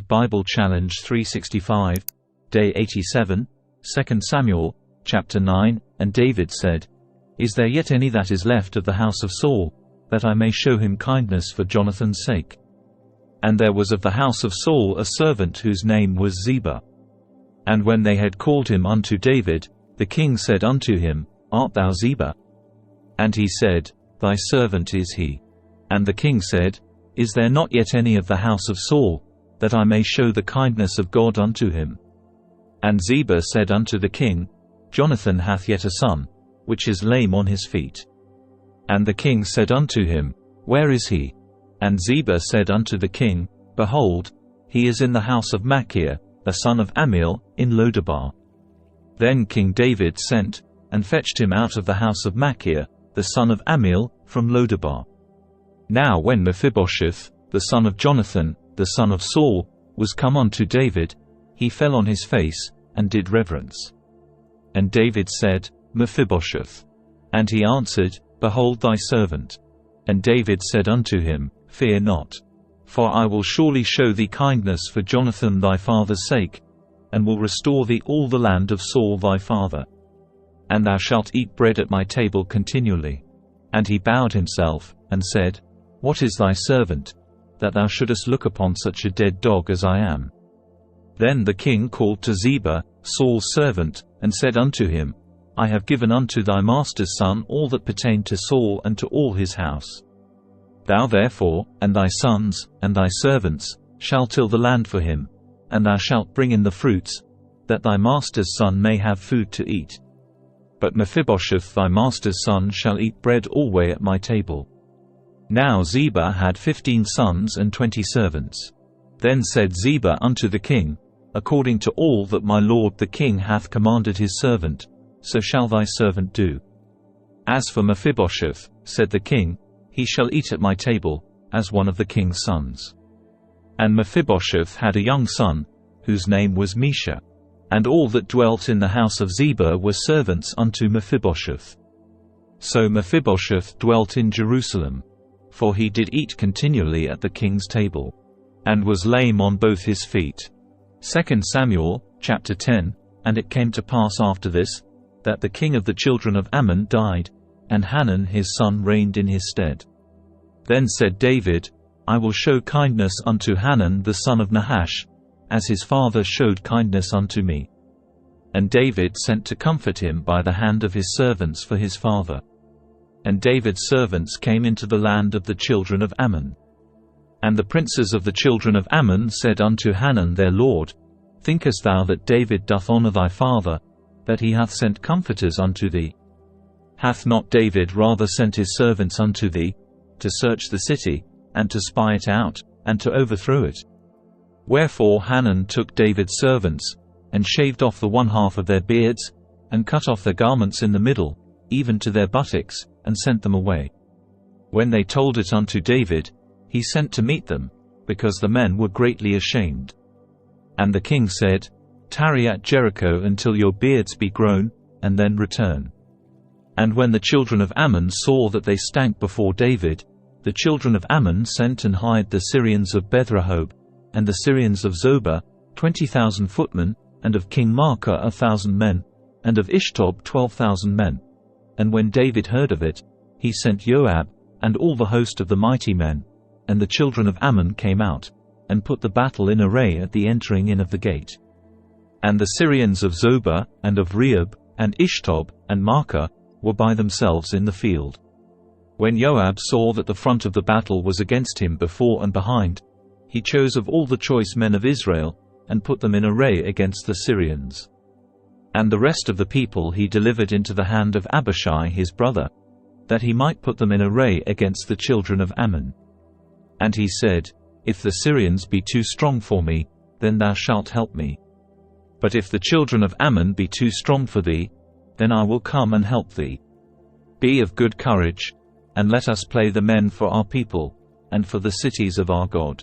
Bible Challenge 365, Day 87, 2 Samuel, chapter 9. And David said, Is there yet any that is left of the house of Saul, that I may show him kindness for Jonathan's sake? And there was of the house of Saul a servant whose name was Ziba. And when they had called him unto David, the king said unto him, Art thou Ziba? And he said, Thy servant is he. And the king said, Is there not yet any of the house of Saul, that I may show the kindness of God unto him? And Ziba said unto the king, Jonathan hath yet a son, which is lame on his feet. And the king said unto him, Where is he? And Ziba said unto the king, Behold, he is in the house of Machir, the son of Ammiel, in Lodebar. Then King David sent, and fetched him out of the house of Machir, the son of Ammiel, from Lodebar. Now when Mephibosheth, the son of Jonathan, the son of Saul, was come unto David, he fell on his face, and did reverence. And David said, Mephibosheth. And he answered, Behold thy servant. And David said unto him, Fear not. For I will surely show thee kindness for Jonathan thy father's sake, and will restore thee all the land of Saul thy father. And thou shalt eat bread at my table continually. And he bowed himself, and said, What is thy servant, that thou shouldest look upon such a dead dog as I am? Then the king called to Ziba, Saul's servant, and said unto him, I have given unto thy master's son all that pertained to Saul and to all his house. Thou therefore, and thy sons, and thy servants, shall till the land for him, and thou shalt bring in the fruits, that thy master's son may have food to eat. But Mephibosheth thy master's son shall eat bread alway at my table. Now Ziba had 15 sons and 20 servants. Then said Ziba unto the king, According to all that my lord the king hath commanded his servant, so shall thy servant do. As for Mephibosheth, said the king, he shall eat at my table, as one of the king's sons. And Mephibosheth had a young son, whose name was Mesha. And all that dwelt in the house of Ziba were servants unto Mephibosheth. So Mephibosheth dwelt in Jerusalem, for he did eat continually at the king's table, and was lame on both his feet. 2 Samuel, chapter 10. And it came to pass after this, that the king of the children of Ammon died, and Hanun his son reigned in his stead. Then said David, I will show kindness unto Hanun the son of Nahash, as his father showed kindness unto me. And David sent to comfort him by the hand of his servants for his father. And David's servants came into the land of the children of Ammon. And the princes of the children of Ammon said unto Hanun their lord, Thinkest thou that David doth honor thy father, that he hath sent comforters unto thee? Hath not David rather sent his servants unto thee, to search the city, and to spy it out, and to overthrow it? Wherefore Hanun took David's servants, and shaved off the one half of their beards, and cut off their garments in the middle, even to their buttocks, and sent them away. When they told it unto David, he sent to meet them, because the men were greatly ashamed. And the king said, Tarry at Jericho until your beards be grown, and then return. And when the children of Ammon saw that they stank before David, the children of Ammon sent and hired the Syrians of Bethrehob, and the Syrians of Zobah, 20,000 footmen, and of King Maacah 1,000 men, and of Ishtob 12,000 men. And when David heard of it, he sent Joab, and all the host of the mighty men, and the children of Ammon came out, and put the battle in array at the entering in of the gate. And the Syrians of Zobah, and of Rehob, and Ishtob, and Maacah, were by themselves in the field. When Joab saw that the front of the battle was against him before and behind, he chose of all the choice men of Israel, and put them in array against the Syrians. And the rest of the people he delivered into the hand of Abishai his brother, that he might put them in array against the children of Ammon. And he said, If the Syrians be too strong for me, then thou shalt help me. But if the children of Ammon be too strong for thee, then I will come and help thee. Be of good courage, and let us play the men for our people, and for the cities of our God.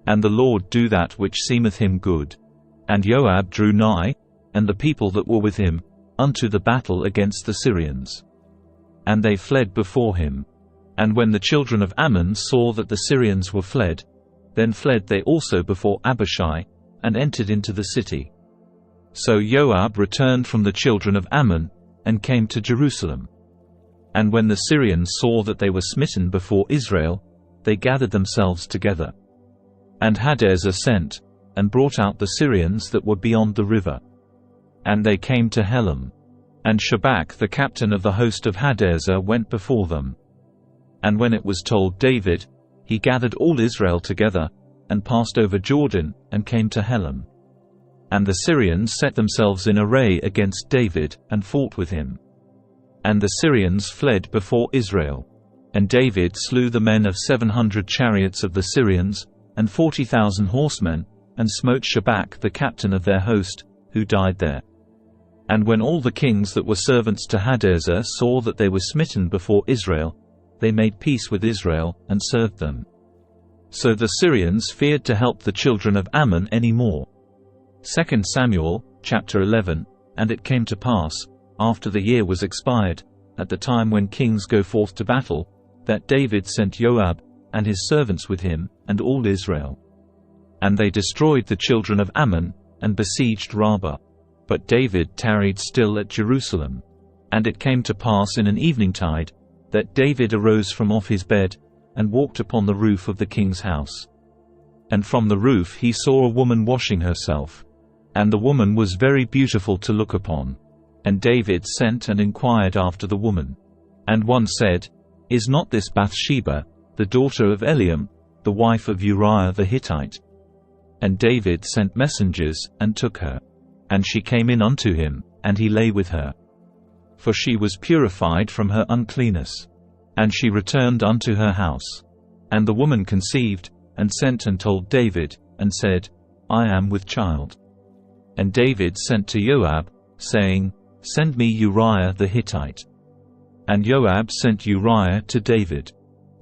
And the Lord do that which seemeth him good. And Joab drew nigh, and the people that were with him, unto the battle against the Syrians. And they fled before him. And when the children of Ammon saw that the Syrians were fled, Then fled they also before Abishai, and entered into the city. So Joab returned from the children of Ammon, and came to Jerusalem. And when the Syrians saw that they were smitten before Israel, they gathered themselves together. And Hadaezer sent, and brought out the Syrians that were beyond the river. And they came to Helam. And Shobach the captain of the host of Hadaezer went before them. And when it was told David, he gathered all Israel together, and passed over Jordan, and came to Helam. And the Syrians set themselves in array against David, and fought with him. And the Syrians fled before Israel. And David slew the men of 700 chariots of the Syrians, and 40,000 horsemen, and smote Shobach the captain of their host, who died there. And when all the kings that were servants to Hadaezer saw that they were smitten before Israel, they made peace with Israel, and served them. So the Syrians feared to help the children of Ammon any more. 2 Samuel, chapter 11. And it came to pass, after the year was expired, at the time when kings go forth to battle, that David sent Joab, and his servants with him, and all Israel. And they destroyed the children of Ammon, and besieged Rabbah. But David tarried still at Jerusalem. And it came to pass in an eventide, that David arose from off his bed, and walked upon the roof of the king's house. And from the roof he saw a woman washing herself. And the woman was very beautiful to look upon. And David sent and inquired after the woman. And one said, Is not this Bathsheba, the daughter of Eliam, the wife of Uriah the Hittite? And David sent messengers, and took her. And she came in unto him, and he lay with her. For she was purified from her uncleanness. And she returned unto her house. And the woman conceived, and sent and told David, and said, I am with child. And David sent to Joab, saying, Send me Uriah the Hittite. And Joab sent Uriah to David.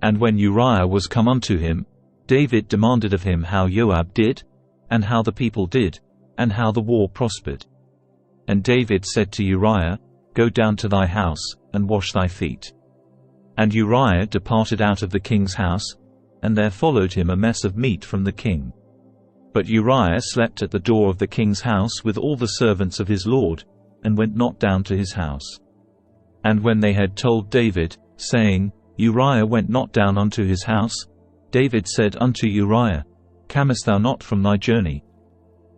And when Uriah was come unto him, David demanded of him how Joab did, and how the people did, and how the war prospered. And David said to Uriah, Go down to thy house, and wash thy feet. And Uriah departed out of the king's house, and there followed him a mess of meat from the king. But Uriah slept at the door of the king's house with all the servants of his lord, and went not down to his house. And when they had told David, saying, Uriah went not down unto his house, David said unto Uriah, Camest thou not from thy journey?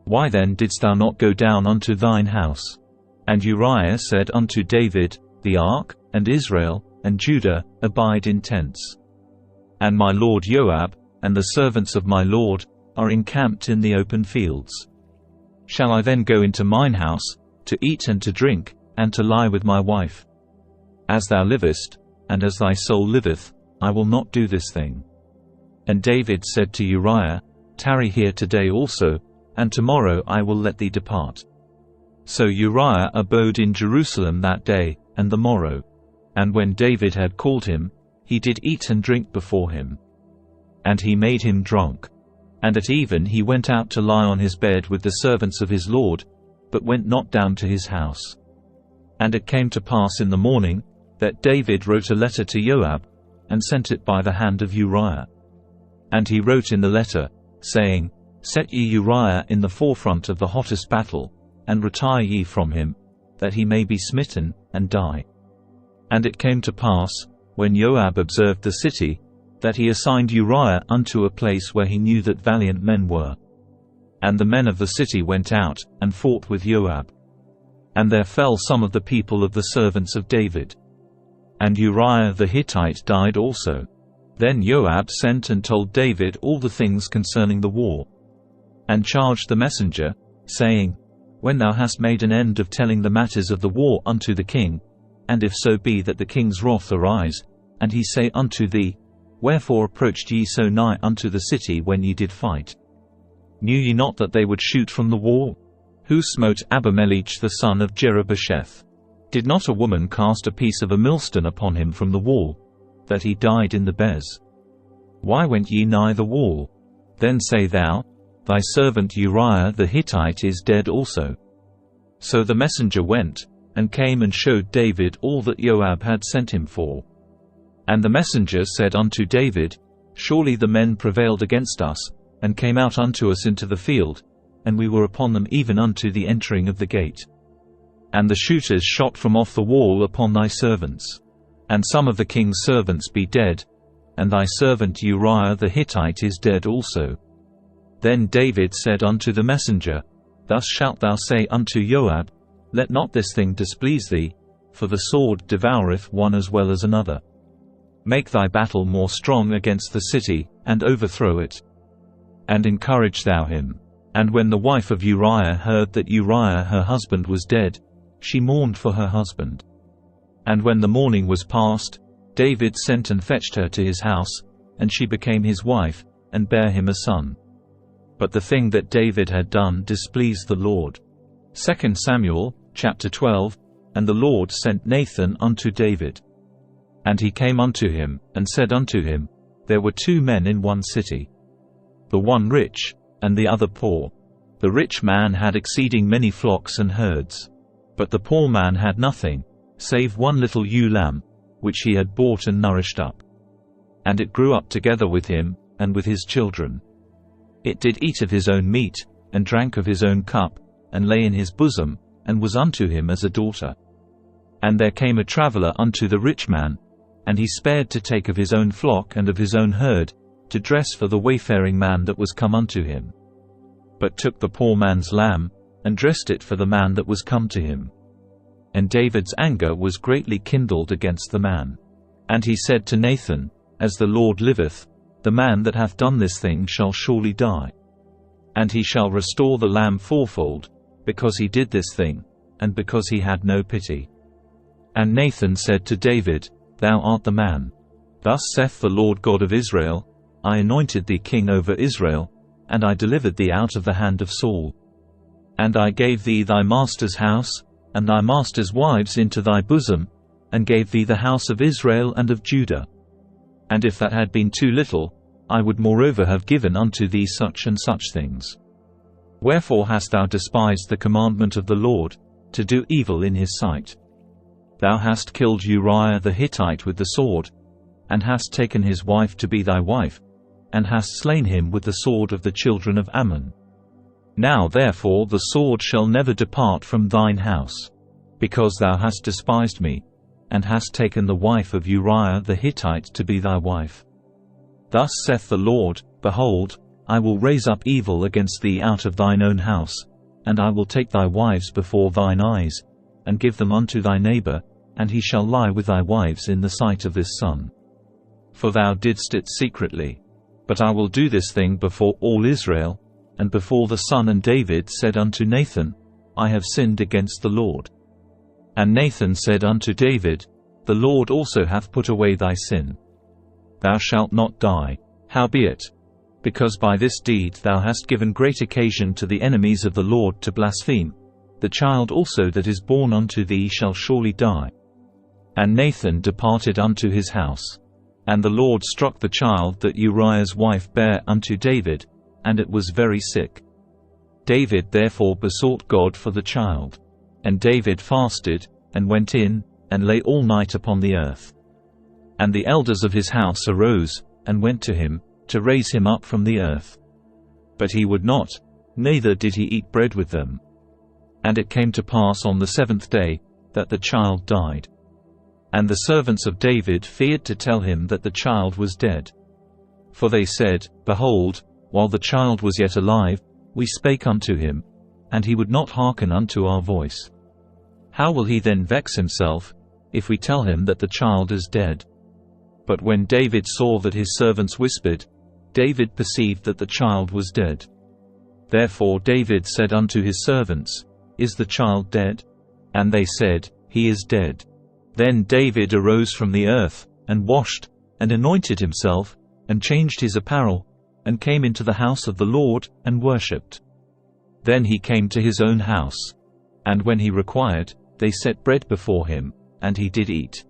Why then didst thou not go down unto thine house? And Uriah said unto David, The ark, and Israel, and Judah, abide in tents. And my lord Joab, and the servants of my lord, are encamped in the open fields. Shall I then go into mine house, to eat and to drink, and to lie with my wife? As thou livest, and as thy soul liveth, I will not do this thing. And David said to Uriah, Tarry here today also, and tomorrow I will let thee depart. So Uriah abode in Jerusalem that day, and the morrow. And when David had called him, he did eat and drink before him. And he made him drunk. And at even he went out to lie on his bed with the servants of his lord, but went not down to his house. And it came to pass in the morning, that David wrote a letter to Joab, and sent it by the hand of Uriah. And he wrote in the letter, saying, Set ye Uriah in the forefront of the hottest battle, and retire ye from him, that he may be smitten, and die. And it came to pass, when Joab observed the city, that he assigned Uriah unto a place where he knew that valiant men were. And the men of the city went out, and fought with Joab. And there fell some of the people of the servants of David. And Uriah the Hittite died also. Then Joab sent and told David all the things concerning the war. And charged the messenger, saying, When thou hast made an end of telling the matters of the war unto the king, and if so be that the king's wrath arise, and he say unto thee, Wherefore approached ye so nigh unto the city when ye did fight? Knew ye not that they would shoot from the wall? Who smote Abimelech the son of Jerubbesheth? Did not a woman cast a piece of a millstone upon him from the wall, that he died in the Bez? Why went ye nigh the wall? Then say thou, Thy servant Uriah the Hittite is dead also. So the messenger went, and came and showed David all that Joab had sent him for. And the messenger said unto David, Surely the men prevailed against us, and came out unto us into the field, and we were upon them even unto the entering of the gate. And the shooters shot from off the wall upon thy servants. And some of the king's servants be dead, and thy servant Uriah the Hittite is dead also. Then David said unto the messenger, Thus shalt thou say unto Joab, Let not this thing displease thee, for the sword devoureth one as well as another. Make thy battle more strong against the city, and overthrow it. And encourage thou him. And when the wife of Uriah heard that Uriah her husband was dead, she mourned for her husband. And when the mourning was past, David sent and fetched her to his house, and she became his wife, and bare him a son. But the thing that David had done displeased the Lord. 2 Samuel, chapter 12. And the Lord sent Nathan unto David. And he came unto him, and said unto him, There were 2 men in one city, the one rich, and the other poor. The rich man had exceeding many flocks and herds. But the poor man had nothing, save one little ewe lamb, which he had bought and nourished up. And it grew up together with him, and with his children. It did eat of his own meat, and drank of his own cup, and lay in his bosom, and was unto him as a daughter. And there came a traveller unto the rich man, and he spared to take of his own flock and of his own herd, to dress for the wayfaring man that was come unto him. But took the poor man's lamb, and dressed it for the man that was come to him. And David's anger was greatly kindled against the man. And he said to Nathan, As the Lord liveth, the man that hath done this thing shall surely die. And he shall restore the lamb fourfold, because he did this thing, and because he had no pity. And Nathan said to David, Thou art the man. Thus saith the Lord God of Israel, I anointed thee king over Israel, and I delivered thee out of the hand of Saul. And I gave thee thy master's house, and thy master's wives into thy bosom, and gave thee the house of Israel and of Judah. And if that had been too little, I would moreover have given unto thee such and such things. Wherefore hast thou despised the commandment of the Lord, to do evil in his sight? Thou hast killed Uriah the Hittite with the sword, and hast taken his wife to be thy wife, and hast slain him with the sword of the children of Ammon. Now therefore the sword shall never depart from thine house, because thou hast despised me, and hast taken the wife of Uriah the Hittite to be thy wife. Thus saith the Lord, Behold, I will raise up evil against thee out of thine own house, and I will take thy wives before thine eyes, and give them unto thy neighbor, and he shall lie with thy wives in the sight of this sun. For thou didst it secretly. But I will do this thing before all Israel, and before the sun. And David said unto Nathan, I have sinned against the Lord. And Nathan said unto David, The Lord also hath put away thy sin. Thou shalt not die. Howbeit, because by this deed thou hast given great occasion to the enemies of the Lord to blaspheme, the child also that is born unto thee shall surely die. And Nathan departed unto his house. And the Lord struck the child that Uriah's wife bare unto David, and it was very sick. David therefore besought God for the child. And David fasted, and went in, and lay all night upon the earth. And the elders of his house arose, and went to him, to raise him up from the earth. But he would not, neither did he eat bread with them. And it came to pass on the 7th day, that the child died. And the servants of David feared to tell him that the child was dead. For they said, Behold, while the child was yet alive, we spake unto him, and he would not hearken unto our voice. How will he then vex himself, if we tell him that the child is dead? But when David saw that his servants whispered, David perceived that the child was dead. Therefore David said unto his servants, Is the child dead? And they said, He is dead. Then David arose from the earth, and washed, and anointed himself, and changed his apparel, and came into the house of the Lord, and worshipped. Then he came to his own house. And when he required, they set bread before him, and he did eat.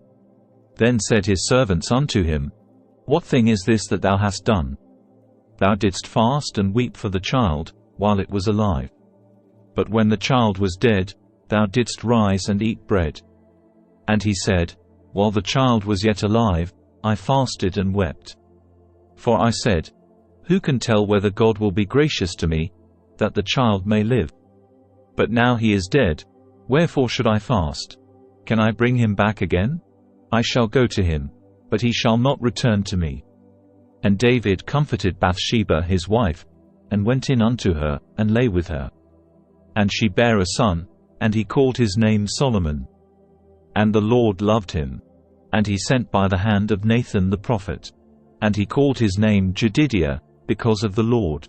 Then said his servants unto him, What thing is this that thou hast done? Thou didst fast and weep for the child, while it was alive. But when the child was dead, thou didst rise and eat bread. And he said, While the child was yet alive, I fasted and wept. For I said, Who can tell whether God will be gracious to me, that the child may live? But now he is dead. Wherefore should I fast? Can I bring him back again? I shall go to him, but he shall not return to me." And David comforted Bathsheba his wife, and went in unto her, and lay with her. And she bare a son, and he called his name Solomon. And the Lord loved him. And he sent by the hand of Nathan the prophet. And he called his name Jedidiah, because of the Lord.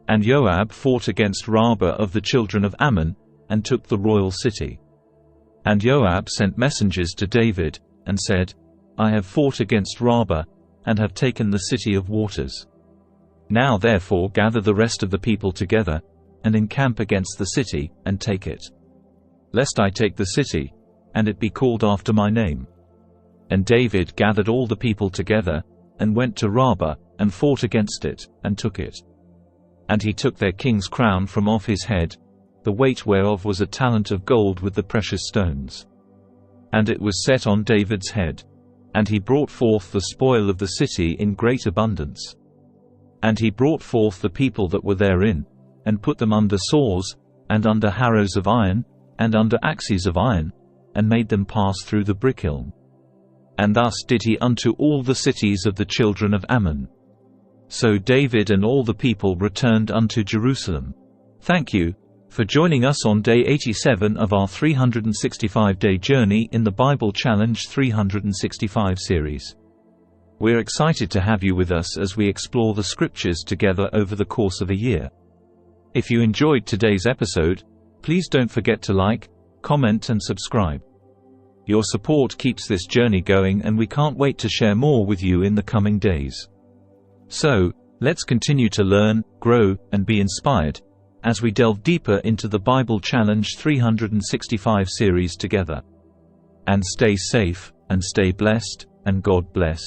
And Joab fought against Rabbah of the children of Ammon, and took the royal city. And Joab sent messengers to David, and said, I have fought against Rabbah, and have taken the city of waters. Now therefore gather the rest of the people together, and encamp against the city, and take it. Lest I take the city, and it be called after my name. And David gathered all the people together, and went to Rabbah, and fought against it, and took it. And he took their king's crown from off his head, the weight whereof was a talent of gold with the precious stones. And it was set on David's head. And he brought forth the spoil of the city in great abundance. And he brought forth the people that were therein, and put them under saws, and under harrows of iron, and under axes of iron, and made them pass through the brickkiln. And thus did he unto all the cities of the children of Ammon. So David and all the people returned unto Jerusalem. Thank you for joining us on day 87 of our 365-day journey in the Bible Challenge 365 series. We're excited to have you with us as we explore the scriptures together over the course of a year. If you enjoyed today's episode, please don't forget to like, comment and subscribe. Your support keeps this journey going, and we can't wait to share more with you in the coming days. So, let's continue to learn, grow, and be inspired as we delve deeper into the Bible Challenge 365 series together. And stay safe, and stay blessed, and God bless.